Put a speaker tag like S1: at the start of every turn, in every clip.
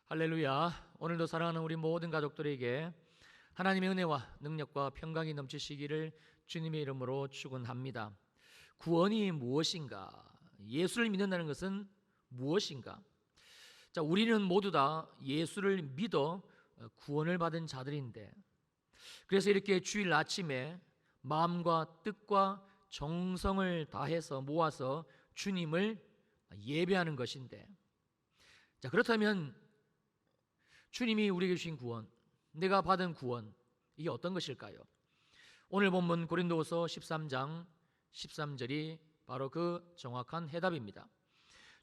S1: 할렐루야. 오늘도 사랑하는 우리 모든 가족들에게 하나님의 은혜와 능력과 평강이 넘치시기를 주님의 이름으로 축원합니다. 구원이 무엇인가? 예수를 믿는다는 것은 무엇인가? 자, 우리는 모두 다 예수를 믿어 구원을 받은 자들인데, 그래서 이렇게 주일 아침에 마음과 뜻과 정성을 다해서 모아서 주님을 예배하는 것인데, 자, 그렇다면 주님이 우리에게 주신 구원, 내가 받은 구원, 이게 어떤 것일까요? 오늘 본문 고린도후서 13장 13절이 바로 그 정확한 해답입니다.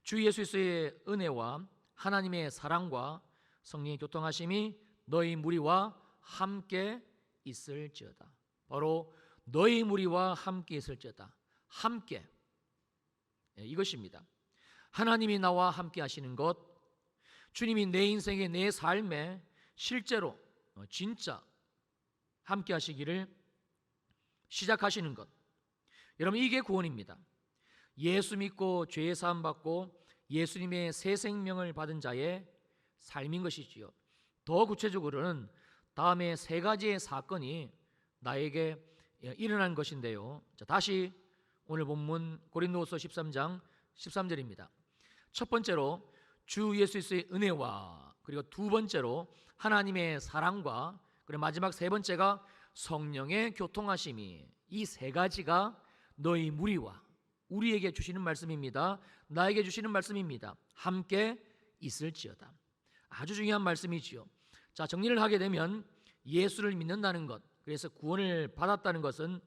S1: 주 예수 그리스도의 은혜와 하나님의 사랑과 성령의 교통하심이 너희 무리와 함께 있을지어다. 바로 너희 무리와 함께 있을지어다. 함께, 이것입니다. 하나님이 나와 함께 하시는 것, 주님이 내 인생에, 내 삶에 실제로 진짜 함께 하시기를 시작하시는 것, 여러분, 이게 구원입니다. 예수 믿고 죄 사함 받고 예수님의 새 생명을 받은 자의 삶인 것이지요. 더 구체적으로는 다음에 세 가지의 사건이 나에게 일어난 것인데요. 자, 다시 오늘 본문 고린도후서 13장 13절입니다. 첫 번째로 주 예수 그리스도의 은혜와, 그리고 두 번째로 하나님의 사랑과, 그리고 마지막 세 번째가 성령의 교통하심이, 이 세 가지가 너희 무리와, 우리에게 주시는 말씀입니다. 나에게 주시는 말씀입니다. 함께 있을지어다. 아주 중요한 말씀이지요. 자, 정리를 하게 되면 예수를 믿는다는 것, 그래서 구원을 받았다는 것은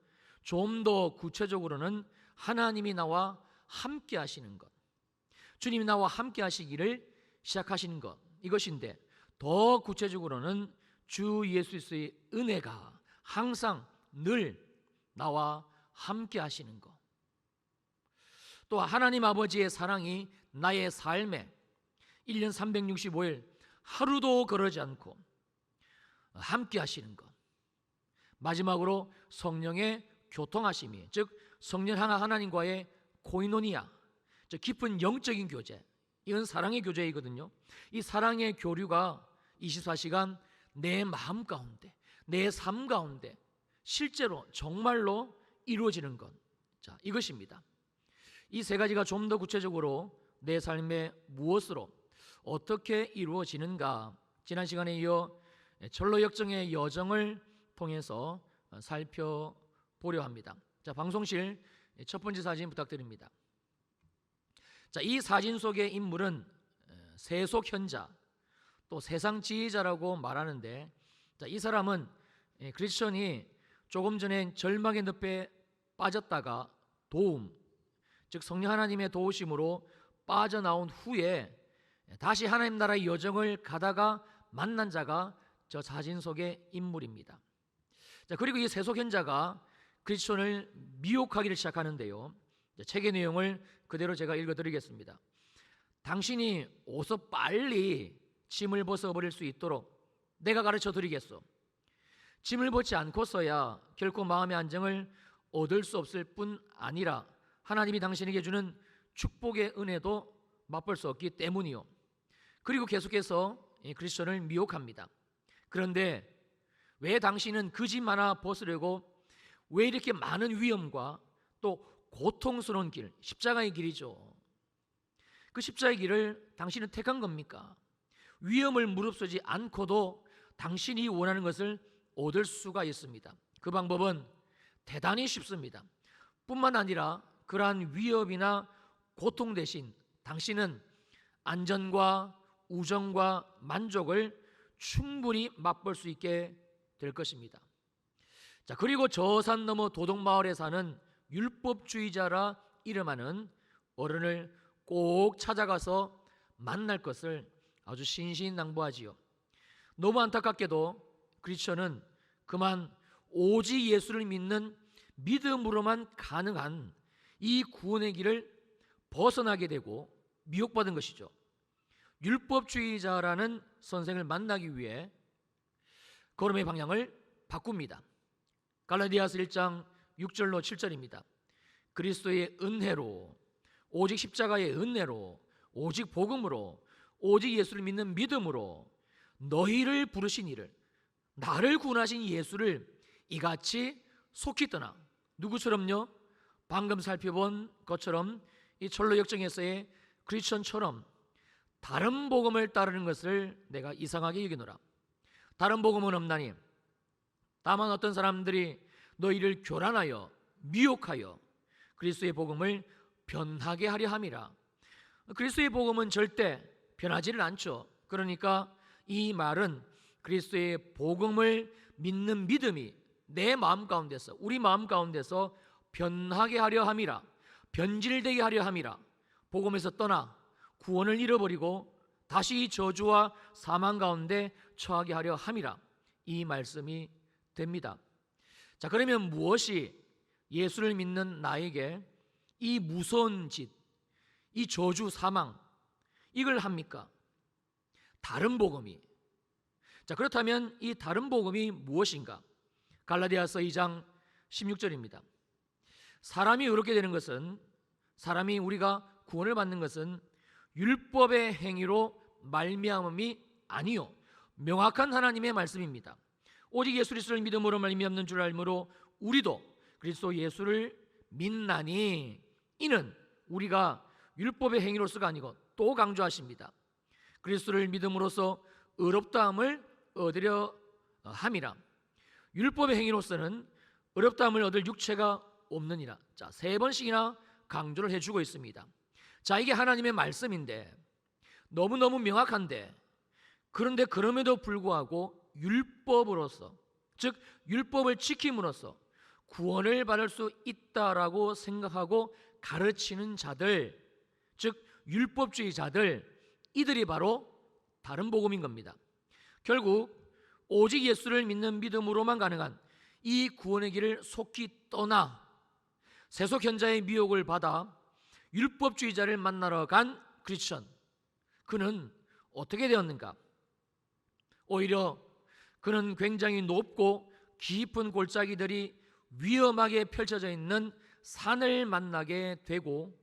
S1: 좀 더 구체적으로는 하나님이 나와 함께 하시는 것, 주님이 나와 함께 하시기를 시작하시는 것, 이것인데, 더 구체적으로는 주 예수 그리스도의 은혜가 항상 늘 나와 함께 하시는 것, 또 하나님 아버지의 사랑이 나의 삶에 1년 365일 하루도 거르지 않고 함께 하시는 것, 마지막으로 성령의 교통하심이, 즉 성령 하나님과의 코이노니아, 저 깊은 영적인 교제, 이건 사랑의 교제이거든요. 이 사랑의 교류가 24시간 내 마음 가운데, 내 삶 가운데 실제로 정말로 이루어지는 것, 자, 이것입니다. 이 세 가지가 좀 더 구체적으로 내 삶에 무엇으로 어떻게 이루어지는가, 지난 시간에 이어 철로 역정의 여정을 통해서 살펴보려 합니다. 자, 방송실 첫 번째 사진 부탁드립니다. 자, 이 사진 속의 인물은 세속현자, 또 세상 지혜자라고 말하는데, 자, 이 사람은 크리스천이 조금 전에 절망의 늪에 빠졌다가 도움, 즉 성령 하나님의 도우심으로 빠져나온 후에 다시 하나님 나라의 여정을 가다가 만난 자가 저 사진 속의 인물입니다. 자, 그리고 이 세속현자가 크리스천을 미혹하기를 시작하는데요. 책의 내용을 그대로 제가 읽어드리겠습니다. 당신이 어서 빨리 짐을 벗어버릴 수 있도록 내가 가르쳐 드리겠소. 짐을 벗지 않고서야 결코 마음의 안정을 얻을 수 없을 뿐 아니라 하나님이 당신에게 주는 축복의 은혜도 맛볼 수 없기 때문이요. 그리고 계속해서 크리스천을 미혹합니다. 그런데 왜 당신은 그 짐 하나 벗으려고 왜 이렇게 많은 위험과 또 고통스러운 길, 십자가의 길이죠. 그 십자가의 길을 당신은 택한 겁니까? 위험을 무릅쓰지 않고도 당신이 원하는 것을 얻을 수가 있습니다. 그 방법은 대단히 쉽습니다. 뿐만 아니라 그러한 위협이나 고통 대신 당신은 안전과 우정과 만족을 충분히 맛볼 수 있게 될 것입니다. 자, 그리고 저 산 너머 도덕마을에 사는 율법주의자라 이름하는 어른을 꼭 찾아가서 만날 것을 아주 신신당부하지요. 너무 안타깝게도 크리스천은 그만 오직 예수를 믿는 믿음으로만 가능한 이 구원의 길을 벗어나게 되고 미혹받은 것이죠. 율법주의자라는 선생을 만나기 위해 걸음의 방향을 바꿉니다. 갈라디아서 1장 6절로 7절입니다. 그리스도의 은혜로, 오직 십자가의 은혜로, 오직 복음으로 오직 예수를 믿는 믿음으로 너희를 부르신 이를, 나를 구원하신 예수를 이같이 속히 떠나. 누구처럼요? 방금 살펴본 것처럼 이 철로 역정에서의 크리스천처럼 다른 복음을 따르는 것을 내가 이상하게 여기노라. 다른 복음은 없나니 다만 어떤 사람들이 너희를 교란하여 미혹하여 그리스도의 복음을 변하게 하려 함이라. 그리스도의 복음은 절대 변하지를 않죠. 그러니까 이 말은 그리스도의 복음을 믿는 믿음이 내 마음 가운데서, 우리 마음 가운데서 변하게 하려 함이라. 변질되게 하려 함이라. 복음에서 떠나 구원을 잃어버리고 다시 저주와 사망 가운데 처하게 하려 함이라. 이 말씀이 됩니다. 자, 그러면 무엇이 예수를 믿는 나에게 이 무서운 짓, 이 저주 사망, 이걸 합니까? 다른 복음이. 자, 그렇다면 이 다른 복음이 무엇인가? 갈라디아서 2장 16절입니다. 사람이 의롭게 되는 것은, 사람이 우리가 구원을 받는 것은 율법의 행위로 말미암음이 아니요 명확한 하나님의 말씀입니다. 오직 예수 그리스도를 믿음으로 말미암는 줄 알므로 우리도 그리스도 예수를 믿나니, 이는 우리가 율법의 행위로서가 아니고, 또 강조하십니다. 그리스도를 믿음으로써 의롭다함을 얻으려 함이라. 율법의 행위로서는 의롭다함을 얻을 육체가 없느니라. 자, 3번씩이나 강조를 해주고 있습니다. 자, 이게 하나님의 말씀인데, 너무너무 명확한데, 그런데 그럼에도 불구하고 율법으로서, 즉 율법을 지킴으로써 구원을 받을 수 있다라고 생각하고 가르치는 자들, 즉 율법주의자들, 이들이 바로 다른 복음인 겁니다. 결국 오직 예수를 믿는 믿음으로만 가능한 이 구원의 길을 속히 떠나 세속현자의 미혹을 받아 율법주의자를 만나러 간 크리스천, 그는 어떻게 되었는가? 오히려 그는 굉장히 높고 깊은 골짜기들이 위험하게 펼쳐져 있는 산을 만나게 되고,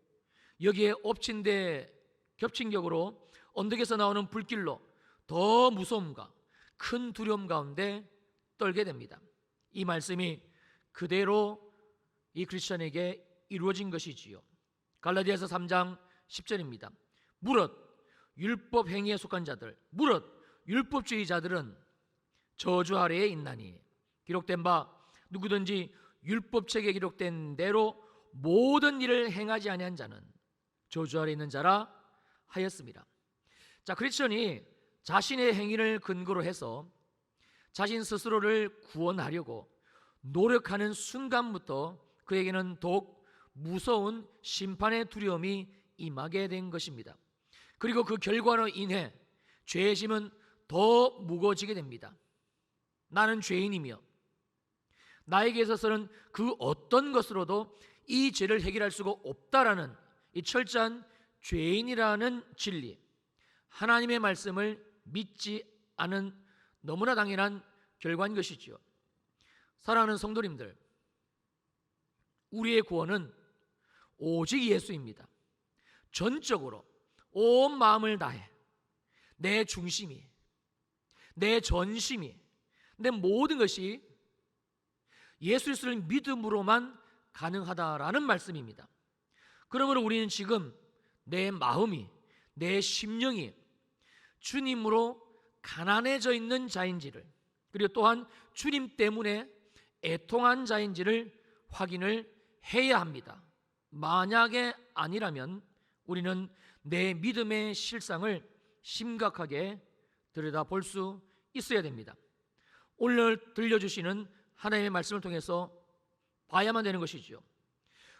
S1: 여기에 엎친 데 겹친 격으로 언덕에서 나오는 불길로 더 무서움과 큰 두려움 가운데 떨게 됩니다. 이 말씀이 그대로 이 크리스천에게 이루어진 것이지요. 갈라디아서 3장 10절입니다. 무릇 율법 행위에 속한 자들, 무릇 율법주의자들은 저주 아래에 있나니, 기록된 바 누구든지 율법책에 기록된 대로 모든 일을 행하지 아니한 자는 저주 아래 있는 자라 하였습니다. 자, 크리스천이 자신의 행위를 근거로 해서 자신 스스로를 구원하려고 노력하는 순간부터 그에게는 더욱 무서운 심판의 두려움이 임하게 된 것입니다. 그리고 그 결과로 인해 죄심은 더 무거워지게 됩니다. 나는 죄인이며 나에게 있어서는 그 어떤 것으로도 이 죄를 해결할 수가 없다라는 이 철저한 죄인이라는 진리, 하나님의 말씀을 믿지 않은 너무나 당연한 결과인 것이지요. 사랑하는 성도님들, 우리의 구원은 오직 예수입니다. 전적으로 온 마음을 다해 내 중심이, 내 전심이, 내 모든 것이 예수 그리스도를 믿음으로만 가능하다라는 말씀입니다. 그러므로 우리는 지금 내 마음이, 내 심령이 주님으로 가난해져 있는 자인지를, 그리고 또한 주님 때문에 애통한 자인지를 확인을 해야 합니다. 만약에 아니라면 우리는 내 믿음의 실상을 심각하게 들여다볼 수 있어야 됩니다. 오늘 들려주시는 하나님의 말씀을 통해서 봐야만 되는 것이죠.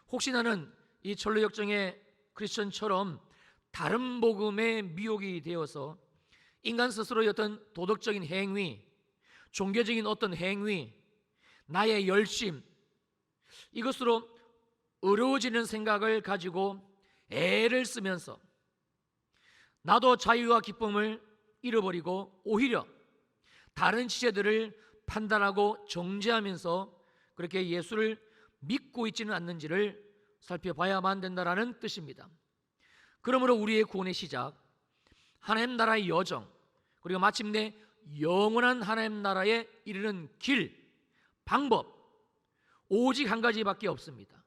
S1: 혹시 나는 이 철로 역정의 크리스천처럼 다른 복음의 미혹이 되어서 인간 스스로의 어떤 도덕적인 행위, 종교적인 어떤 행위, 나의 열심, 이것으로 어려워지는 생각을 가지고 애를 쓰면서 나도 자유와 기쁨을 잃어버리고 오히려 다른 지체들을 판단하고 정죄하면서 그렇게 예수를 믿고 있지는 않는지를 살펴봐야만 된다라는 뜻입니다. 그러므로 우리의 구원의 시작, 하나님 나라의 여정, 그리고 마침내 영원한 하나님 나라에 이르는 길, 방법, 오직 한 가지밖에 없습니다.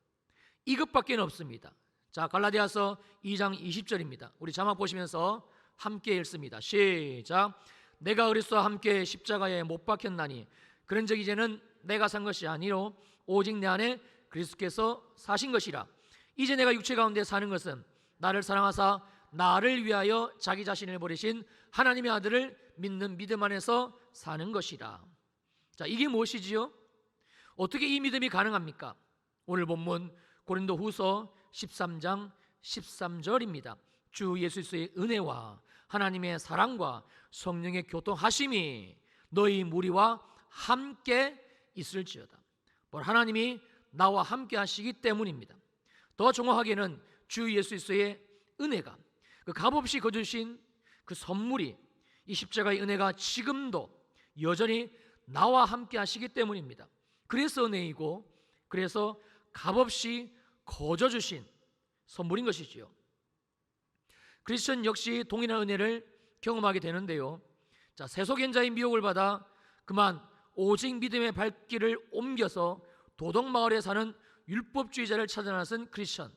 S1: 이것밖에 없습니다. 자, 갈라디아서 2장 20절입니다. 우리 자막 보시면서 함께 읽습니다. 시작. 내가 그리스도와 함께 십자가에 못 박혔나니 그런즉 이제는 내가 산 것이 아니요 오직 내 안에 그리스도께서 사신 것이라. 이제 내가 육체 가운데 사는 것은 나를 사랑하사 나를 위하여 자기 자신을 버리신 하나님의 아들을 믿는 믿음 안에서 사는 것이라. 자, 이게 무엇이지요? 어떻게 이 믿음이 가능합니까? 오늘 본문 고린도후서 13장 13절입니다. 주 예수 그리스도의 은혜와 하나님의 사랑과 성령의 교통하심이 너희 무리와 함께 있을지어다. 하나님이 나와 함께 하시기 때문입니다. 더 정확하게는 주 예수 그리스도의 은혜가, 그 값없이 거두신 그 선물이, 이 십자가의 은혜가 지금도 여전히 나와 함께 하시기 때문입니다. 그래서 은혜이고, 그래서 값없이 거저주신 선물인 것이지요. 크리스천 역시 동일한 은혜를 경험하게 되는데요. 자, 세속연자의 미혹을 받아 그만 오직 믿음의 발길을 옮겨서 도덕마을에 사는 율법주의자를 찾아 나선 크리스천,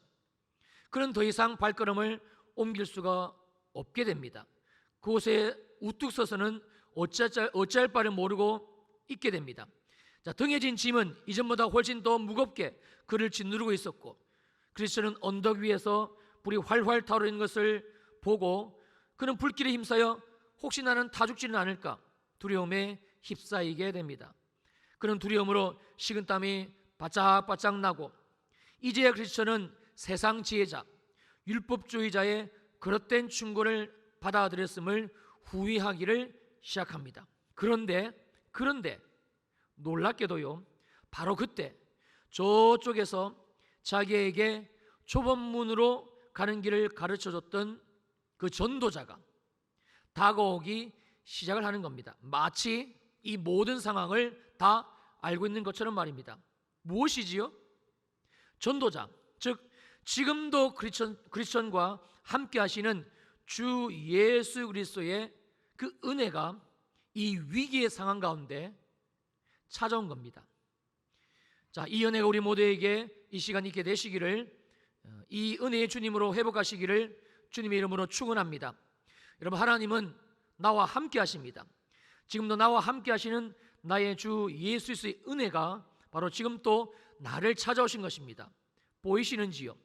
S1: 그는 더 이상 발걸음을 옮길 수가 없게 됩니다. 그곳에 우뚝 서서는 어찌할 바를 모르고 있게 됩니다. 자, 등에 진 짐은 이전보다 훨씬 더 무겁게 그를 짓누르고 있었고, 크리스천은 언덕 위에서 불이 활활 타오르는 것을 보고 그는 불길에 힘싸여 혹시 나는 타 죽지는 않을까 두려움에 휩싸이게 됩니다. 그는 두려움으로 식은땀이 바짝바짝 나고, 이제야 크리스천은 세상 지혜자, 율법주의자의 그릇된 충고를 받아들였음을 후회하기를 시작합니다. 그런데 놀랍게도요, 바로 그때 저쪽에서 자기에게 좁은 문으로 가는 길을 가르쳐줬던 그 전도자가 다가오기 시작을 하는 겁니다. 마치 이 모든 상황을 다 알고 있는 것처럼 말입니다. 무엇이지요? 전도자, 즉 지금도 크리스천과 함께 하시는 주 예수 그리스도의 그 은혜가 이 위기의 상황 가운데 찾아온 겁니다. 자, 이 은혜가 우리 모두에게 이 시간 있게 되시기를, 이 은혜의 주님으로 회복하시기를 주님의 이름으로 축원합니다. 여러분, 하나님은 나와 함께 하십니다. 지금도 나와 함께 하시는 나의 주 예수 그리스도의 은혜가 바로 지금 또 나를 찾아오신 것입니다. 보이시는지요?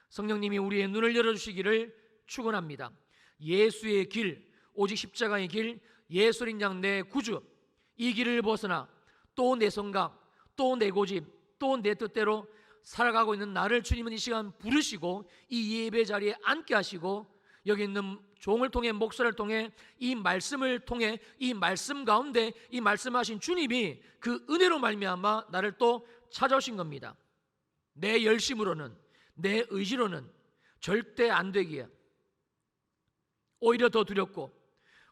S1: 성령님이 우리의 눈을 열어주시기를 축원합니다. 예수의 길, 오직 십자가의 길, 예수린 양 내 구주, 이 길을 벗어나 또 내 생각, 또 내 고집, 또 내 뜻대로 살아가고 있는 나를 주님은 이 시간 부르시고 이 예배 자리에 앉게 하시고, 여기 있는 종을 통해, 목사를 통해, 이 말씀을 통해, 이 말씀 가운데 이 말씀하신 주님이 그 은혜로 말미암아 나를 또 찾아오신 겁니다. 내 열심으로는, 내 의지로는 절대 안 되기에 오히려 더 두렵고,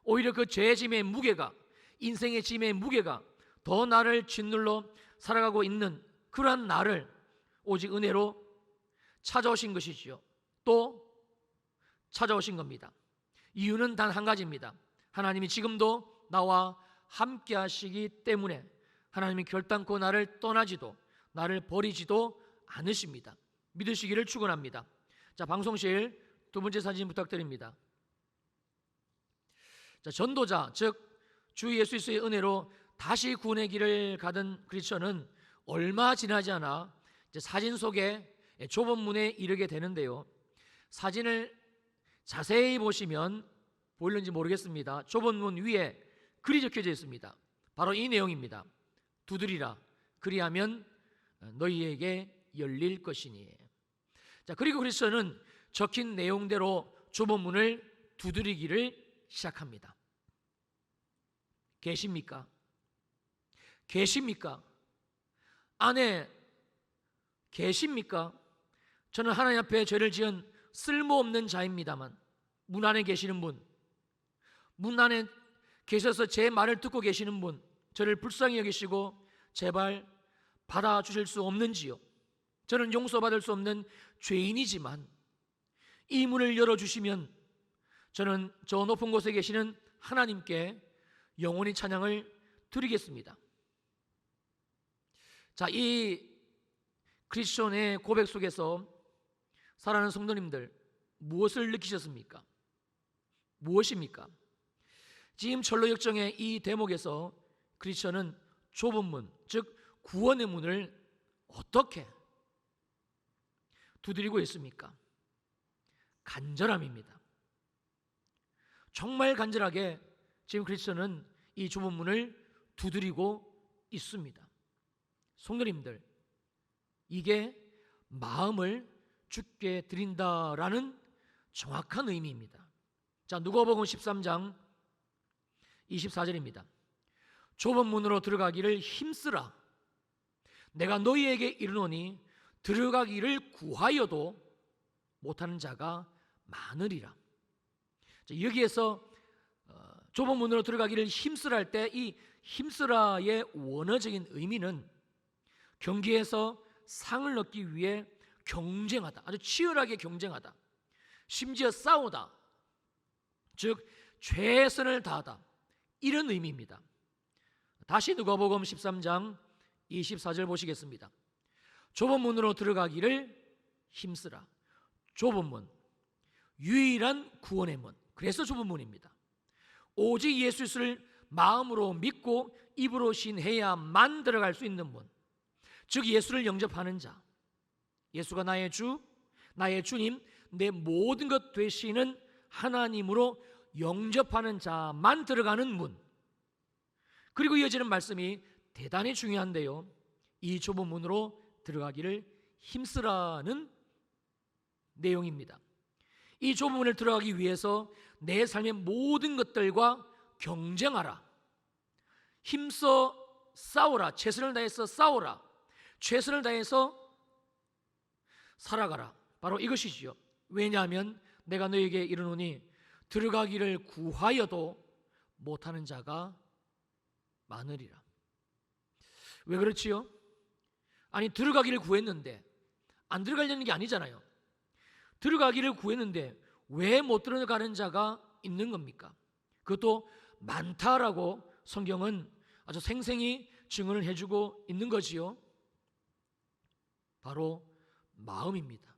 S1: 오히려 그 죄의 짐의 무게가, 인생의 짐의 무게가 더 나를 짓눌러 살아가고 있는 그러한 나를 오직 은혜로 찾아오신 것이지요. 또 찾아오신 겁니다. 이유는 단 한 가지입니다. 하나님이 지금도 나와 함께 하시기 때문에 하나님이 결단코 나를 떠나지도 나를 버리지도 않으십니다. 믿으시기를 축원합니다. 자, 방송실 두 번째 사진 부탁드립니다. 자, 전도자, 즉 주 예수 그리스도의 은혜로 다시 구원의 길을 가던 크리스천은 얼마 지나지 않아 이제 사진 속에 좁은 문에 이르게 되는데요. 사진을 자세히 보시면 보일는지 모르겠습니다. 좁은 문 위에 글이 적혀져 있습니다. 바로 이 내용입니다. 두드리라, 그리하면 너희에게 열릴 것이니. 자, 그리고 크리스천은 적힌 내용대로 좁은 문을 두드리기를 시작합니다. 계십니까? 계십니까? 안에 계십니까? 저는 하나님 앞에 죄를 지은 쓸모없는 자입니다만, 문 안에 계시는 분, 문 안에 계셔서 제 말을 듣고 계시는 분, 저를 불쌍히 여기시고 제발 받아주실 수 없는지요? 저는 용서받을 수 없는 죄인이지만 이 문을 열어주시면 저는 저 높은 곳에 계시는 하나님께 영원히 찬양을 드리겠습니다. 자, 이 크리스천의 고백 속에서 사랑하는 성도님들, 무엇을 느끼셨습니까? 무엇입니까? 지금 철로역정의 이 대목에서 크리스천은 좁은 문, 즉 구원의 문을 어떻게 두드리고 있습니까? 간절함입니다. 정말 간절하게 지금 크리스천은 이 좁은 문을 두드리고 있습니다. 성도님들, 이게 마음을 주께 드린다라는 정확한 의미입니다. 자, 누가복음 13장 24절입니다. 좁은 문으로 들어가기를 힘쓰라. 내가 너희에게 이르노니 들어가기를 구하여도 못하는 자가 많으리라. 자, 여기에서 좁은 문으로 들어가기를 힘쓰라 할 때 이 힘쓰라의 원어적인 의미는 경기에서 상을 얻기 위해 경쟁하다, 아주 치열하게 경쟁하다, 심지어 싸우다, 즉 최선을 다하다, 이런 의미입니다. 다시 누가복음 13장 24절 보시겠습니다. 좁은 문으로 들어가기를 힘쓰라. 좁은 문, 유일한 구원의 문, 그래서 좁은 문입니다. 오직 예수를 마음으로 믿고 입으로 신해야만 들어갈 수 있는 문, 즉 예수를 영접하는 자, 예수가 나의 주, 나의 주님, 내 모든 것 되시는 하나님으로 영접하는 자만 들어가는 문. 그리고 이어지는 말씀이 대단히 중요한데요, 이 좁은 문으로 들어가기를 힘쓰라는 내용입니다. 이 좁은 문을 들어가기 위해서 내 삶의 모든 것들과 경쟁하라, 힘써 싸우라, 최선을 다해서 싸우라, 최선을 다해서 살아가라. 바로 이것이지요. 왜냐하면 내가 너에게 이르노니 들어가기를 구하여도 못하는 자가 많으리라. 왜 그렇지요? 아니, 들어가기를 구했는데 안 들어가려는 게 아니잖아요. 들어가기를 구했는데 왜 못 들어가는 자가 있는 겁니까? 그것도 많다라고 성경은 아주 생생히 증언을 해주고 있는 거지요. 바로 마음입니다.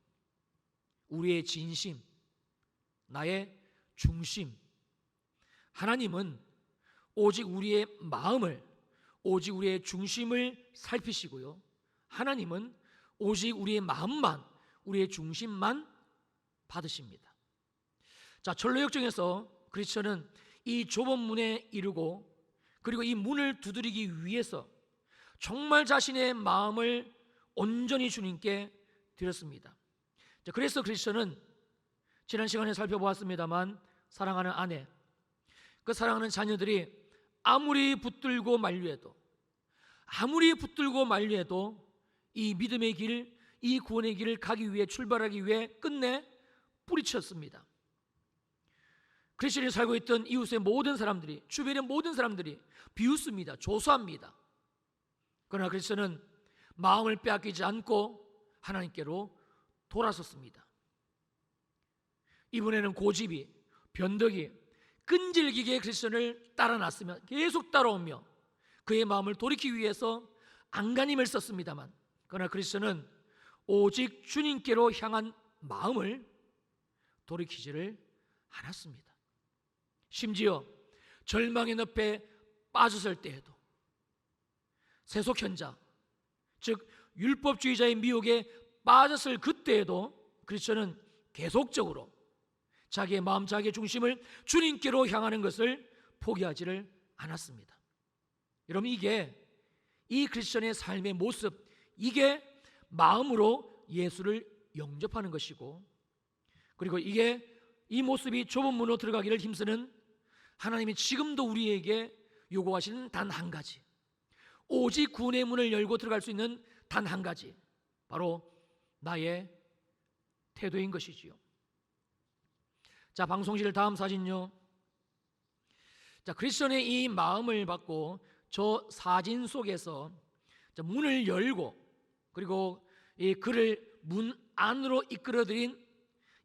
S1: 우리의 진심, 나의 중심. 하나님은 오직 우리의 마음을, 오직 우리의 중심을 살피시고요, 하나님은 오직 우리의 마음만, 우리의 중심만 받으십니다. 자, 철로역정에서 크리스천은 이 좁은 문에 이르고, 그리고 이 문을 두드리기 위해서 정말 자신의 마음을 온전히 주님께 드렸습니다. 자, 그래서 크리스천은 지난 시간에 살펴보았습니다만, 사랑하는 아내, 그 사랑하는 자녀들이 아무리 붙들고 만류해도, 아무리 붙들고 만류해도 이 믿음의 길, 이 구원의 길을 가기 위해, 출발하기 위해 끝내 뿌리쳤습니다. 크리스천이 살고 있던 이웃의 모든 사람들이, 주변의 모든 사람들이 비웃습니다. 조소합니다. 그러나 크리스천은 마음을 빼앗기지 않고 하나님께로 돌아섰습니다. 이번에는 고집이, 변덕이 끈질기게 크리스천을 따라났으며 계속 따라오며 그의 마음을 돌이키기 위해서 안간힘을 썼습니다만, 그러나 크리스천은 오직 주님께로 향한 마음을 돌이키지를 않았습니다. 심지어 절망의 늪에 빠졌을 때에도, 세속현자, 즉 율법주의자의 미혹에 빠졌을 그때에도 크리스천은 계속적으로 자기의 마음, 자기의 중심을 주님께로 향하는 것을 포기하지를 않았습니다. 여러분, 이게 이 크리스천의 삶의 모습, 이게 마음으로 예수를 영접하는 것이고, 그리고 이게, 이 모습이 좁은 문으로 들어가기를 힘쓰는 하나님이 지금도 우리에게 요구하시는 단 한 가지, 오직 구원의 문을 열고 들어갈 수 있는 단 한 가지, 바로 나의 태도인 것이지요. 자, 방송실 다음 사진요. 자, 크리스천의 이 마음을 받고 저 사진 속에서 문을 열고, 그리고 이 그를 문 안으로 이끌어들인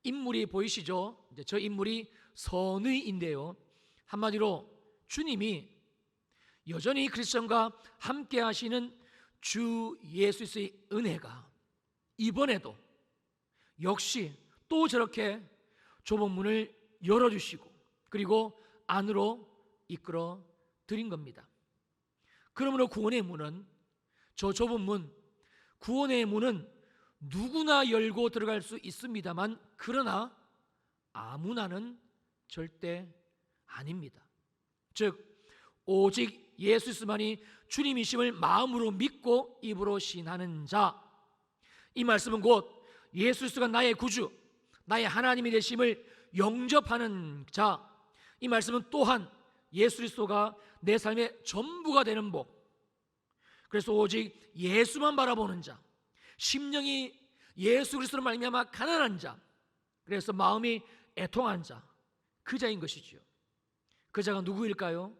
S1: 인물이 보이시죠? 저 인물이 선의인데요, 한마디로 주님이 여전히 크리스천과 함께 하시는 주 예수 그리스도의 은혜가 이번에도 역시 또 저렇게 좁은 문을 열어주시고 그리고 안으로 이끌어 드린 겁니다. 그러므로 구원의 문은, 저 좁은 문, 구원의 문은 누구나 열고 들어갈 수 있습니다만, 그러나 아무나는 절대 아닙니다. 즉 오직 예수 그리스도만이 주님이심을 마음으로 믿고 입으로 신하는 자, 이 말씀은 곧 예수 그리스도가 나의 구주, 나의 하나님이 되심을 영접하는 자, 이 말씀은 또한 예수 그리스도가 내 삶의 전부가 되는 복, 그래서 오직 예수만 바라보는 자, 심령이 예수 그리스도로 말미암아 가난한 자, 그래서 마음이 애통한 자, 그 자인 것이지요. 그 자가 누구일까요?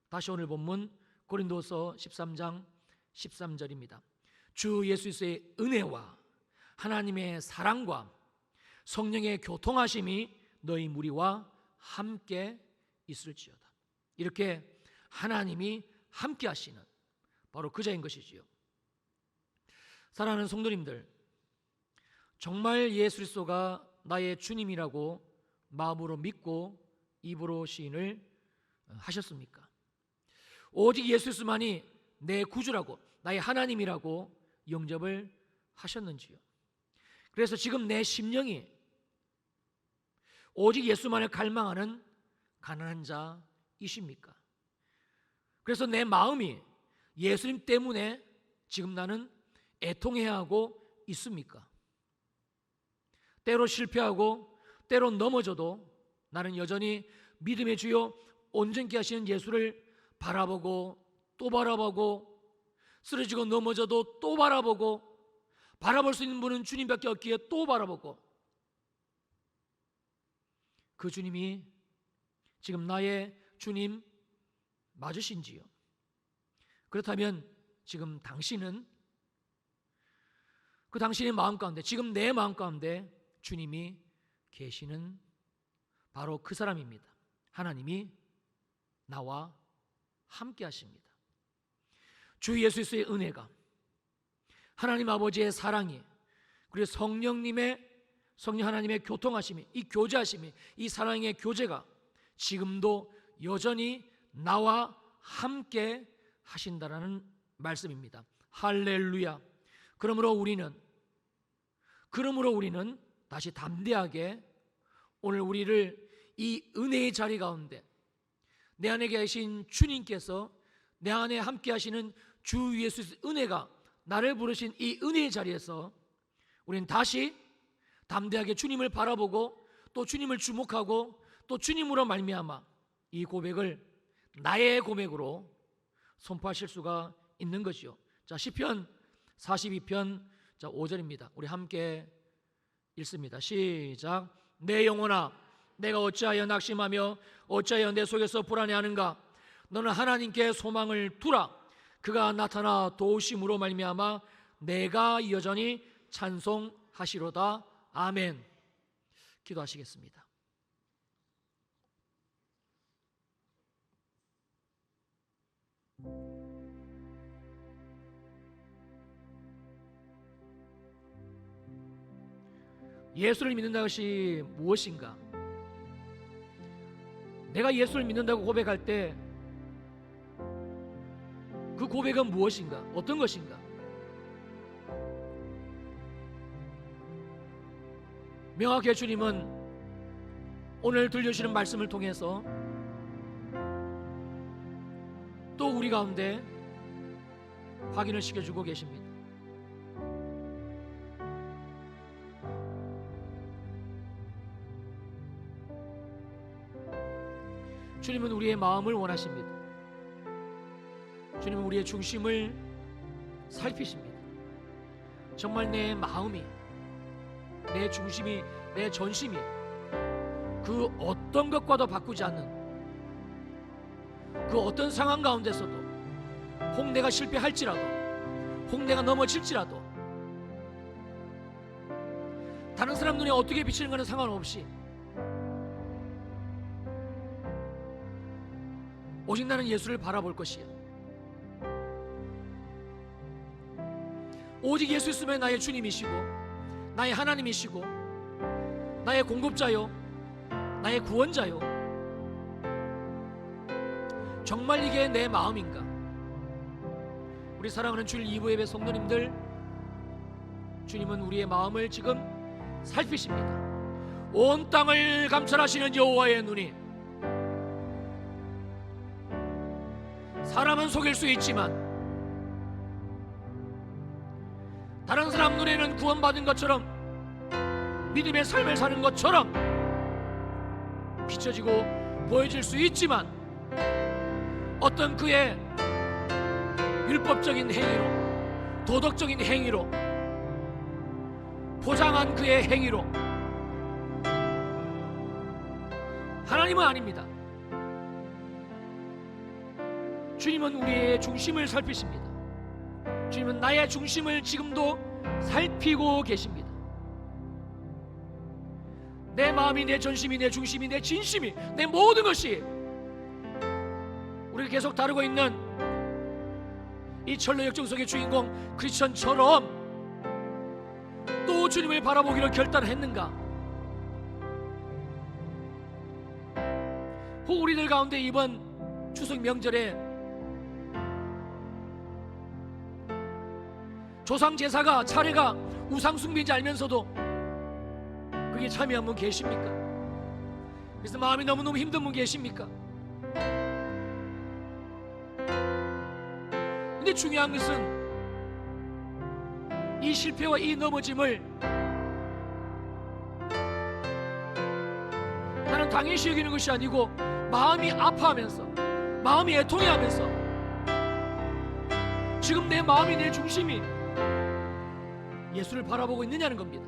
S1: 다시 오늘 본문 고린도서 13장 13절입니다. 주 예수 그리스도의 은혜와 하나님의 사랑과 성령의 교통하심이 너희 무리와 함께 있을지어다. 이렇게 하나님이 함께 하시는 바로 그 자인 것이지요. 사랑하는 성도님들, 정말 예수 그리스도가 나의 주님이라고 마음으로 믿고 입으로 시인을 하셨습니까? 오직 예수 그리스도만이 내 구주라고, 나의 하나님이라고 영접을 하셨는지요? 그래서 지금 내 심령이 오직 예수만을 갈망하는 가난한 자이십니까? 그래서 내 마음이 예수님 때문에 지금 나는 애통해야 하고 있습니까? 때로 실패하고 때로 넘어져도 나는 여전히 믿음의 주요 온전케 하시는 예수를 바라보고 또 바라보고, 쓰러지고 넘어져도 또 바라보고, 바라볼 수 있는 분은 주님밖에 없기에 또 바라보고, 그 주님이 지금 나의 주님 맞으신지요? 그렇다면 지금 당신은, 그 당신의 마음 가운데, 지금 내 마음 가운데 주님이 계시는 바로 그 사람입니다. 하나님이 나와 함께 하십니다. 주 예수 그리스도의 은혜가, 하나님 아버지의 사랑이, 그리고 성령 하나님의 교통하심이, 이 교제하심이, 이 사랑의 교제가 지금도 여전히 나와 함께 하신다라는 말씀입니다. 할렐루야. 그러므로 우리는 다시 담대하게 오늘 우리를 이 은혜의 자리 가운데 내 안에 계신 주님께서 내 안에 함께 하시는 주 예수 은혜가 나를 부르신 이 은혜의 자리에서 우리는 다시 담대하게 주님을 바라보고 또 주님을 주목하고 또 주님으로 말미암아 이 고백을 나의 고백으로 선포하실 수가 있는 것이요. 자, 시편 42편 5절입니다. 우리 함께 읽습니다. 시작. 내 영혼아, 내가 어찌하여 낙심하며 어찌하여 내 속에서 불안해하는가? 너는 하나님께 소망을 두라. 그가 나타나 도우심으로 말미암아 내가 여전히 찬송하시로다. 아멘. 기도하시겠습니다. 예수를 믿는다는 것이 무엇인가? 내가 예수를 믿는다고 고백할 때 그 고백은 무엇인가? 어떤 것인가? 명확히 주님은 오늘 들려주시는 말씀을 통해서 또 우리 가운데 확인을 시켜주고 계십니다. 주님은 우리의 마음을 원하십니다. 주님은 우리의 중심을 살피십니다. 정말 내 마음이, 내 중심이, 내 전심이 그 어떤 것과도 바꾸지 않는 그 어떤 상황 가운데서도, 혹 내가 실패할지라도, 혹 내가 넘어질지라도, 다른 사람 눈에 어떻게 비치는 것은 상관없이 오직 나는 예수를 바라볼 것이야. 오직 예수 있으면 나의 주님이시고 나의 하나님이시고 나의 공급자요 나의 구원자요. 정말 이게 내 마음인가? 우리 사랑하는 주일 2부 예배 성도님들, 주님은 우리의 마음을 지금 살피십니다. 온 땅을 감찰하시는 여호와의 눈이, 사람은 속일 수 있지만 다른 사람 눈에는 구원받은 것처럼 믿음의 삶을 사는 것처럼 비춰지고 보여질 수 있지만 어떤 그의 율법적인 행위로, 도덕적인 행위로, 포장한 그의 행위로 하나님은 아닙니다. 주님은 우리의 중심을 살피십니다. 주님은 나의 중심을 지금도 살피고 계십니다. 내 마음이, 내 전심이, 내 중심이, 내 진심이, 내 모든 것이 우리가 계속 다루고 있는 이 철로 역정 속의 주인공 크리스천처럼 또 주님을 바라보기로 결단했는가? 혹 우리들 가운데 이번 추석 명절에 조상 제사가 차례가 우상 숭배인지 알면서도 그게 참여한 분 계십니까? 그래서 마음이 너무너무 힘든 분 계십니까? 근데 중요한 것은 이 실패와 이 넘어짐을 나는 당연시 여기는 것이 아니고 마음이 아파하면서, 마음이 애통해하면서 지금 내 마음이, 내 중심이 예수를 바라보고 있느냐는 겁니다.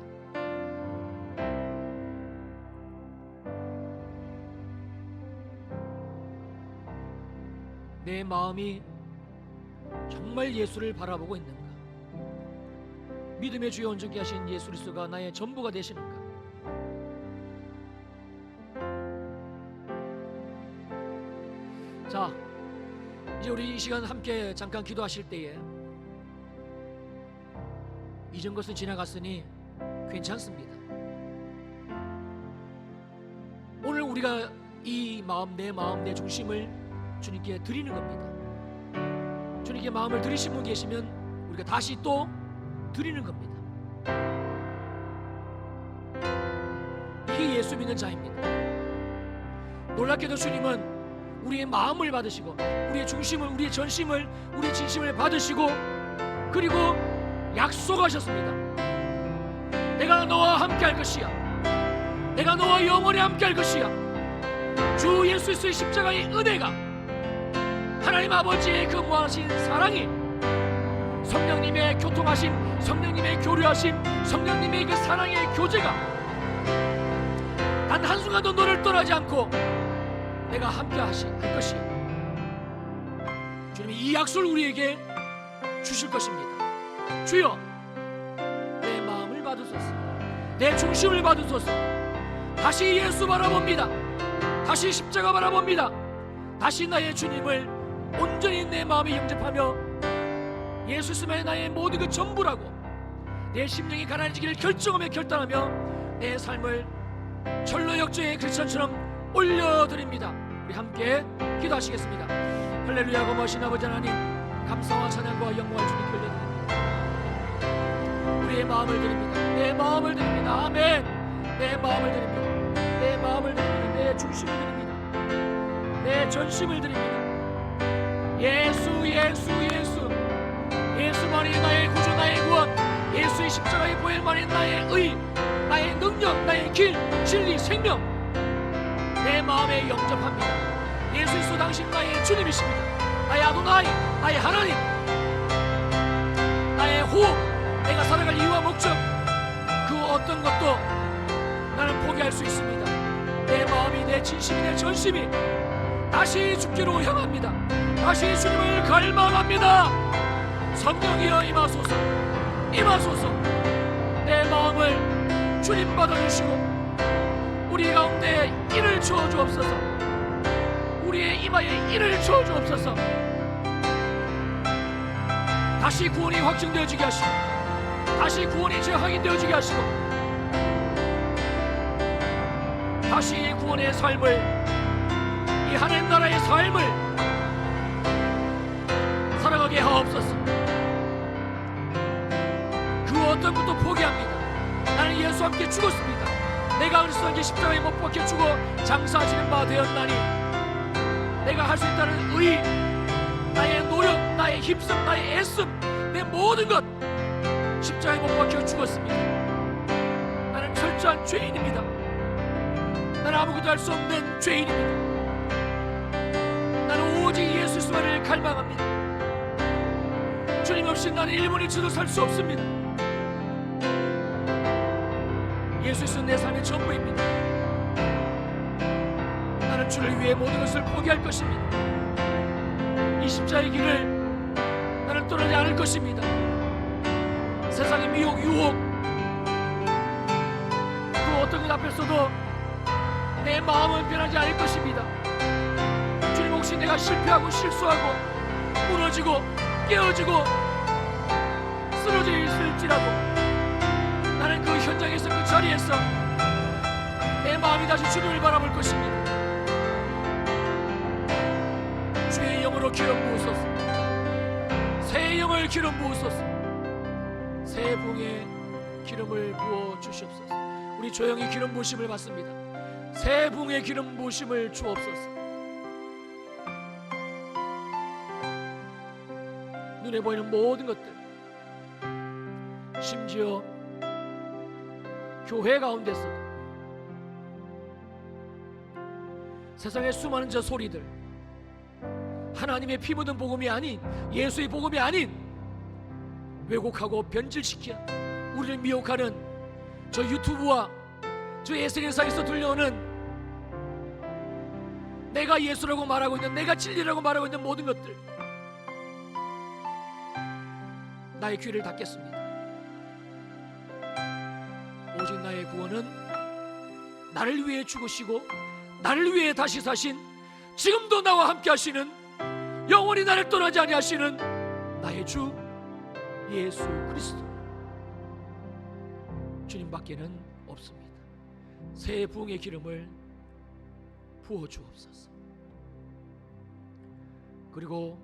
S1: 내 마음이 정말 예수를 바라보고 있는가? 믿음의 주여 온전케 하신 예수 그리스도가 나의 전부가 되시는가? 자, 이제 우리 이 시간 함께 잠깐 기도하실 때에 이전 것은 지나갔으니 괜찮습니다. 오늘 우리가 이 마음, 내 마음, 내 중심을 주님께 드리는 겁니다. 주님께 마음을 드리신 분 계시면 우리가 다시 또 드리는 겁니다. 이게 예수 믿는 자입니다. 놀랍게도 주님은 우리의 마음을 받으시고 우리의 중심을, 우리의 전심을, 우리의 진심을 받으시고 그리고 약속하셨습니다. 내가 너와 함께 할 것이야. 내가 너와 영원히 함께 할 것이야. 주 예수 그리스도의 십자가의 은혜가, 하나님 아버지의 그 무한하신 사랑이, 성령님의 교통하심, 성령님의 교류하심, 성령님의 그 사랑의 교제가 단 한순간도 너를 떠나지 않고 내가 함께 할 것이야. 주님이 이 약속을 우리에게 주실 것입니다. 주여, 내 마음을 받으소서, 내 중심을 받으소서. 다시 예수 바라봅니다. 다시 십자가 바라봅니다. 다시 나의 주님을 온전히 내 마음에 영접하며 예수 스마의 나의 모든 그 전부라고 내 심령이 가난해지기를 결정하며 결단하며 내 삶을 철로 역정의 크리스천처럼 올려드립니다. 우리 함께 기도하시겠습니다. 할렐루야. 거머신 아버지 하나님, 감사와 찬양과 영광을 주님께 올려드립니다. 우리의 마음을 드립니다. 내 마음을 드립니다. 아멘. 내 마음을 드립니다. 내 마음을 드립니다. 내 중심을 드립니다. 내 전심을 드립니다. 예수, 예수, 예수. 예수만이 나의 구주, 나의 구원, 예수의 십자가의 보혈만이 나의 의, 나의 능력, 나의 길, 진리, 생명. 내 마음에 영접합니다. 예수 그리스도 당신 나의 주님이십니다. 나의 아도나이, 나의 하나님, 나의 호흡, 내가 살아갈 이유와 목적, 그 어떤 것도 나는 포기할 수 있습니다. 내 마음이, 내 진심이, 내 전심이 다시 주께로 향합니다. 다시 주님을 갈망합니다. 성령이여 임하소서, 임하소서. 내 마음을 주님 받아주시고 우리 가운데 일을 주어 주옵소서. 우리의 이마에 이를 주어 주옵소서. 다시 구원이 확증되어지게 하시고, 다시 구원이 확인되어지게 하시고, 다시 구원의 삶을, 이 하나님 나라의 삶을 살아가게 하옵소서. 그 어떤 것도 포기합니다. 나는 예수와 함께 죽었습니다. 내가 그리스도와 함께 십자가에 못 박혀 죽어 장사지는 바 되었나니, 내가 할 수 있다는 의, 나의 노력, 나의 힘씀, 나의 애씀, 내 모든 것 십자가에 못 박혀 죽었습니다. 나는 철저한 죄인입니다. 나는 아무것도 할 수 없는 죄인입니다. 나는 오직 예수 그리스도만을 갈망합니다. 주님 없이 나는 1분 1초도 살 수 없습니다. 예수 그리스도 내 삶의 전부입니다. 나는 주를 위해 모든 것을 포기할 것입니다. 이 십자가의 길을 나는 떠나지 않을 것입니다. 세상의 미혹, 유혹, 그 어떤 것 앞에서도 내 마음은 변하지 않을 것입니다. 주님, 혹시 내가 실패하고 실수하고 무너지고 깨어지고 쓰러져 있을지라도 나는 그 현장에서, 그 자리에서 내 마음이 다시 주님을 바라볼 것입니다. 주의 영으로 기름 부으소서. 새 영을 기름 부으소서. 새 붕에 기름을 부어 주시옵소서. 우리 조용히 기름 부으심을 받습니다. 새 붕에 기름 부으심을 주옵소서. 눈에 보이는 모든 것들, 심지어 교회 가운데서도 세상의 수많은 저 소리들, 하나님의 피 묻은 복음이 아닌, 예수의 복음이 아닌 왜곡하고 변질시켜 우리를 미혹하는 저 유튜브와 저 SNS상에서 들려오는 내가 예수라고 말하고 있는, 내가 진리라고 말하고 있는 모든 것들, 나의 귀를 닫겠습니다. 오직 나의 구원은 나를 위해 죽으시고 나를 위해 다시 사신, 지금도 나와 함께 하시는, 영원히 나를 떠나지 아니하시는 나의 주 예수 그리스도, 주님밖에는 없습니다. 새 부흥의 기름을 부어 주옵소서. 그리고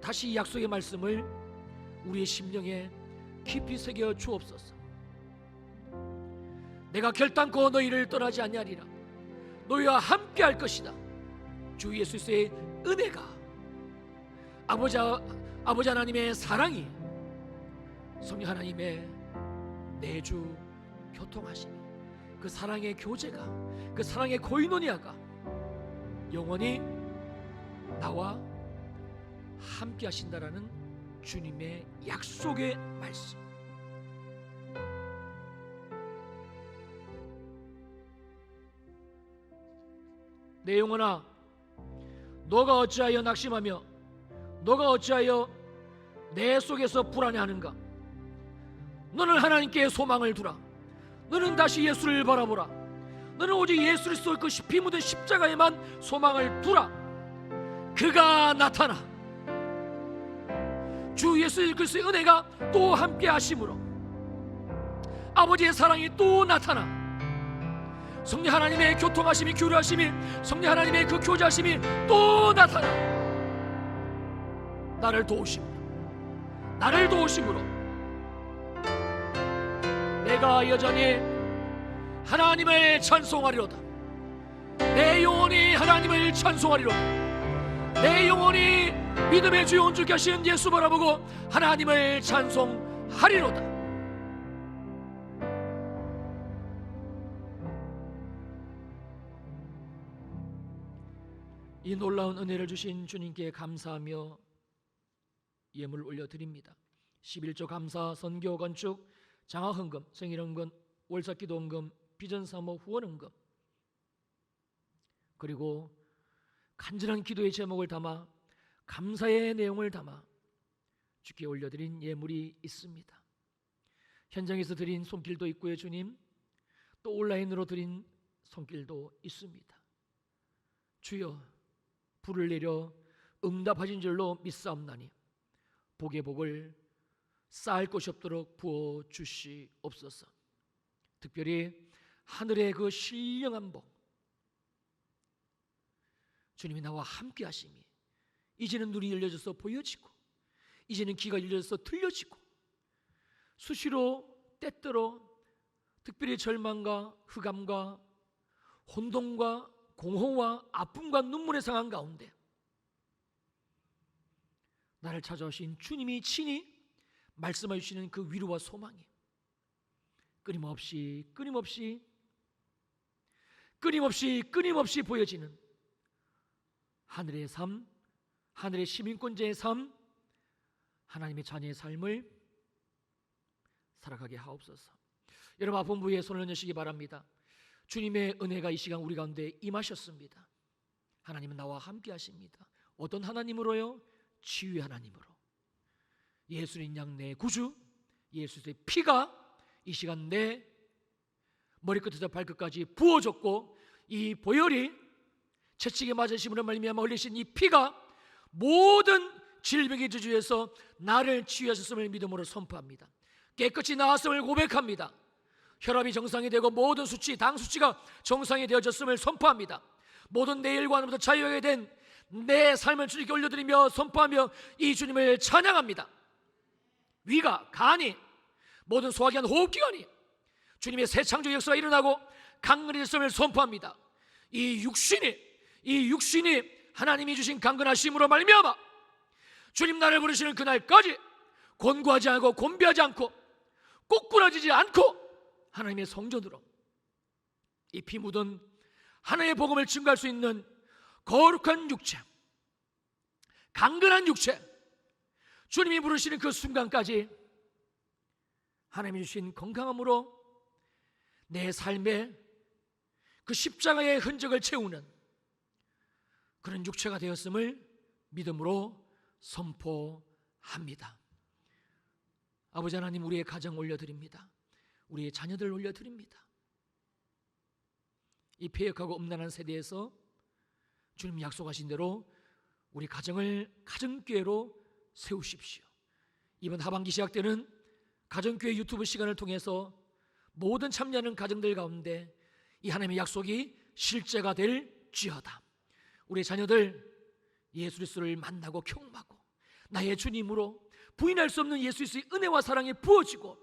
S1: 다시 이 약속의 말씀을 우리의 심령에 깊이 새겨 주옵소서. 내가 결단코 너희를 떠나지 아니하리라. 너희와 함께 할 것이다. 주 예수의 은혜가, 아버지 하나님의 사랑이, 성령 하나님의 내주 교통하심이, 그 사랑의 교제가, 그 사랑의 코이노니아가 영원히 나와 함께 하신다라는 주님의 약속의 말씀, 내 영혼아, 너가 어찌하여 낙심하며 너가 어찌하여 내 속에서 불안해하는가? 너는 하나님께 소망을 두라. 너는 다시 예수를 바라보라. 너는 오직 예수 그리스도의 그 피 묻은 십자가에만 소망을 두라. 그가 나타나 주 예수 그리스도의 은혜가 또 함께 하심으로 아버지의 사랑이 또 나타나 성령 하나님의 교통하심이, 교류하심이, 성령 하나님의 그 교제하심이 또 나타나 나를 도우심으로 내가 여전히 하나님을 찬송하리로다. 내 영혼이 하나님을 찬송하리로다. 내 영혼이 믿음의 주 온전케 하신 예수 바라보고 하나님을 찬송하리로다. 이 놀라운 은혜를 주신 주님께 감사하며 예물 올려드립니다. 11조 감사, 선교 건축, 장학헌금, 생일헌금, 월삭기도헌금, 비전사모 후원헌금, 그리고 간절한 기도의 제목을 담아 감사의 내용을 담아 주께 올려드린 예물이 있습니다. 현장에서 드린 손길도 있고요, 주님. 또 온라인으로 드린 손길도 있습니다. 주여 불을 내려 응답하신 줄로 믿사옵나니 복의 복을 쌓을 것이 없도록 부어 주시옵소서. 특별히 하늘의 그 신령한 복, 주님이 나와 함께 하심이 이제는 눈이 열려져서 보여지고, 이제는 귀가 열려져서 들려지고, 수시로 때때로 특별히 절망과 흑암과 혼돈과 공허와 아픔과 눈물의 상황 가운데 나를 찾아오신 주님이 친히 말씀해 주시는 그 위로와 소망이 끊임없이 보여지는 하늘의 삶, 하늘의 시민권자의 삶, 하나님의 자녀의 삶을 살아가게 하옵소서. 여러분 아픈 부위에 손을 얹으시기 바랍니다. 주님의 은혜가 이 시간 우리 가운데 임하셨습니다. 하나님은 나와 함께 하십니다. 어떤 하나님으로요? 치유의 하나님으로. 예수님 양 내 구주, 예수의 피가 이 시간 내 머리끝에서 발끝까지 부어졌고, 이 보혈이 채찍에 맞으심으로 말미암아 흘리신 이 피가 모든 질병의 저주에서 나를 치유하셨음을 믿음으로 선포합니다. 깨끗이 나았음을 고백합니다. 혈압이 정상이 되고 모든 수치, 당 수치가 정상이 되어졌음을 선포합니다. 모든 내 일관으로부터 자유하게 된 내 삶을 주님께 올려드리며 선포하며 이 주님을 찬양합니다. 위가, 간이, 모든 소화기관, 호흡기관이 주님의 새 창조 역사가 일어나고 강건해졌음을 선포합니다. 이 육신이 하나님이 주신 강건하심으로 말미암아 주님 나를 부르시는 그날까지 곤고하지 않고 곤비하지 않고 꼬꾸라지지 않고 하나님의 성전으로 이 피 묻은 하나님의 복음을 증거할 수 있는 거룩한 육체, 강건한 육체, 주님이 부르시는 그 순간까지 하나님이 주신 건강함으로 내 삶에 그 십자가의 흔적을 채우는 그런 육체가 되었음을 믿음으로 선포합니다. 아버지 하나님, 우리의 가정 올려드립니다. 우리의 자녀들 올려드립니다. 이 폐역하고 음란한 세대에서 주님 약속하신 대로 우리 가정을 가정교회로 세우십시오. 이번 하반기 시작되는 가정교회 유튜브 시간을 통해서 모든 참여하는 가정들 가운데 이 하나님의 약속이 실제가 될지어다. 우리 자녀들 예수 그리스도를 만나고 경험하고 나의 주님으로 부인할 수 없는 예수 그리스도의 은혜와 사랑이 부어지고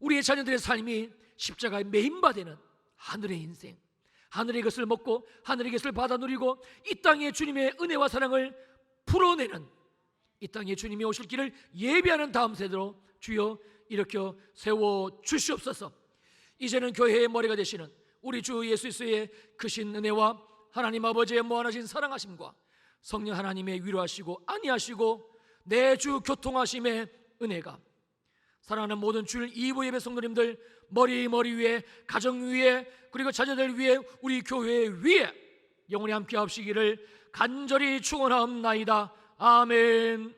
S1: 우리의 자녀들의 삶이 십자가에 매인바되는 하늘의 인생, 하늘의 것을 먹고 하늘의 것을 받아 누리고 이 땅에 주님의 은혜와 사랑을 풀어내는, 이 땅에 주님이 오실 길을 예비하는 다음 세대로 주여 일으켜 세워 주시옵소서. 이제는 교회의 머리가 되시는 우리 주 예수 그리스도의 크신 은혜와 하나님 아버지의 무한하신 사랑하심과 성령 하나님의 위로하시고 안위하시고 내 주 교통하심의 은혜가 사랑하는 모든 주일 2부 예배 성도님들 머리 위에, 가정 위에, 그리고 자녀들 위에, 우리 교회 위에 영원히 함께 하시기를 간절히 축원하옵나이다. 아멘.